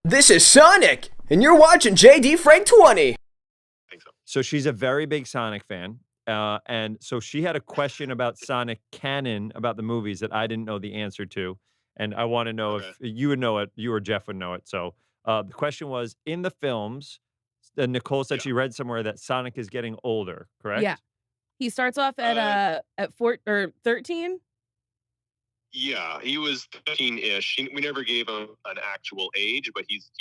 This is Sonic, and you're watching JD Frank 20. So she's a very big Sonic fan. And so she had a question about Sonic canon about the movies that I didn't know the answer to. And I want to know if you would know it, you or Jeff would know it. So the question was, in the films, Nicole said she read somewhere that Sonic is getting older, correct? Yeah. He starts off at 4 or 13. Yeah, he was 13-ish. We never gave him an actual age, but he's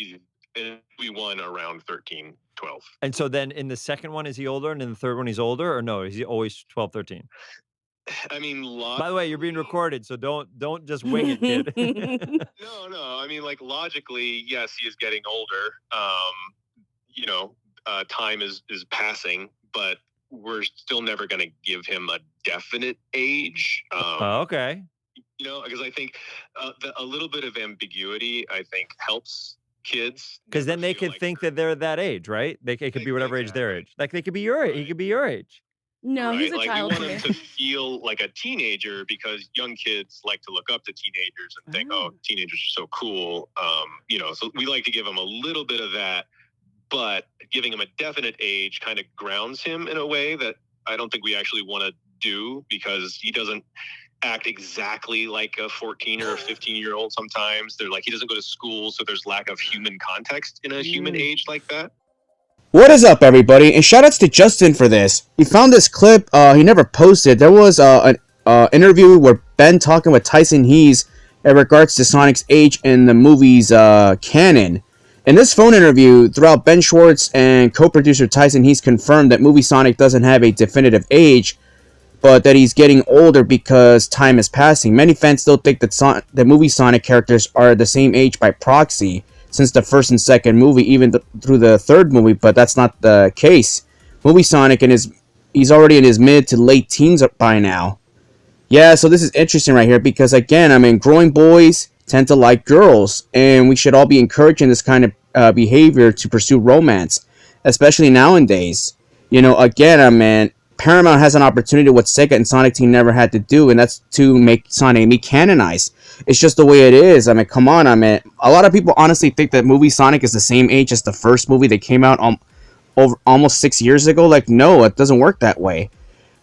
we won around 13, 12. And so then in the second one, is he older? And in the third one, he's older? Or no, is he always 12, 13? I mean, by the way, you're being recorded, so don't just wing it, kid. No. I mean, like, logically, yes, he is getting older. Time is passing, but we're still never going to give him a definite age. Okay. Because I think a little bit of ambiguity, I think, helps kids. Because then they could think that they're that age, right? It could be whatever age their age. Like, they could be your age. He could be your age. No, he's a child. We want him to feel like a teenager because young kids like to look up to teenagers and think, oh, teenagers are so cool. So we like to give him a little bit of that, but giving him a definite age kind of grounds him in a way that I don't think we actually want to do, because he doesn't act exactly like a 14 or a 15-year-old sometimes. They're like, he doesn't go to school, so there's lack of human context in a human age like that. What is up, everybody? And shoutouts to Justin for this. He found this clip he never posted. There was an interview where Ben talking with Tyson Hesse in regards to Sonic's age in the movie's canon. In this phone interview, throughout, Ben Schwartz and co-producer Tyson Hesse confirmed that movie Sonic doesn't have a definitive age, but that he's getting older because time is passing. Many fans still think that the movie Sonic characters are the same age by proxy since the first and second movie, even through the third movie, but that's not the case. Movie Sonic, he's already in his mid to late teens by now. Yeah, so this is interesting right here because, again, I mean, growing boys tend to like girls, and we should all be encouraging this kind of behavior to pursue romance, especially nowadays. Again, I mean, Paramount has an opportunity what Sega and Sonic Team never had to do, and that's to make Sonic be canonized. It's just the way it is. I mean, come on. I mean, a lot of people honestly think that movie Sonic is the same age as the first movie that came out over almost 6 years ago. Like, no, it doesn't work that way.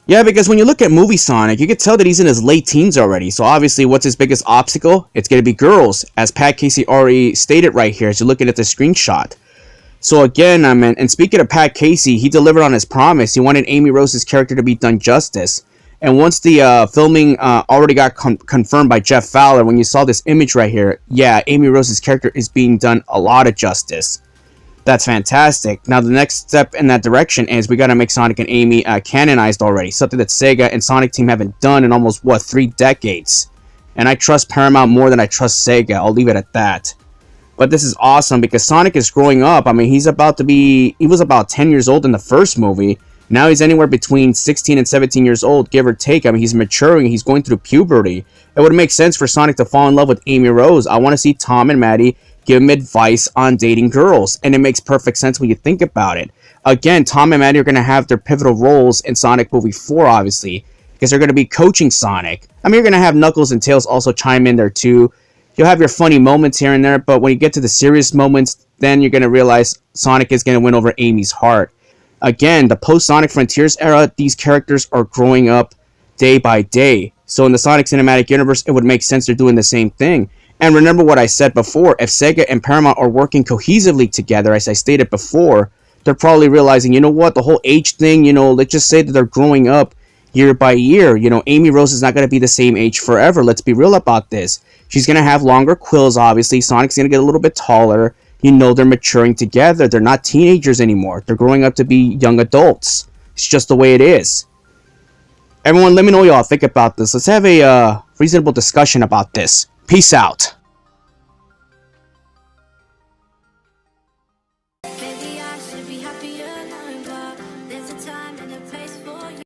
Yeah, because when you look at movie Sonic, you can tell that he's in his late teens already. So obviously, what's his biggest obstacle? It's going to be girls, as Pat Casey already stated right here as you're looking at the screenshot. So again, I mean, and speaking of Pat Casey, he delivered on his promise. He wanted Amy Rose's character to be done justice. And once the filming already got confirmed by Jeff Fowler, when you saw this image right here, yeah, Amy Rose's character is being done a lot of justice. That's fantastic. Now, the next step in that direction is we got to make Sonic and Amy canonized already, something that Sega and Sonic Team haven't done in almost, 3 decades. And I trust Paramount more than I trust Sega. I'll leave it at that. But this is awesome because Sonic is growing up. I mean, he was about 10 years old in the first movie. Now he's anywhere between 16 and 17 years old, give or take. I mean, he's maturing. He's going through puberty. It would make sense for Sonic to fall in love with Amy Rose. I want to see Tom and Maddie give him advice on dating girls. And it makes perfect sense when you think about it. Again, Tom and Maddie are going to have their pivotal roles in Sonic Movie 4, obviously, because they're going to be coaching Sonic. I mean, you're going to have Knuckles and Tails also chime in there, too. You'll have your funny moments here and there, but when you get to the serious moments, then you're going to realize Sonic is going to win over Amy's heart. Again, the post-Sonic Frontiers era, these characters are growing up day by day. So in the Sonic Cinematic Universe, it would make sense they're doing the same thing. And remember what I said before, if Sega and Paramount are working cohesively together, as I stated before, they're probably realizing, you know what, the whole age thing, let's just say that they're growing up year by year. Amy Rose is not going to be the same age forever. Let's be real about this. She's going to have longer quills, obviously. Sonic's going to get a little bit taller. They're maturing together. They're not teenagers anymore. They're growing up to be young adults. It's just the way it is. Everyone, let me know what y'all think about this. Let's have a reasonable discussion about this. Peace out.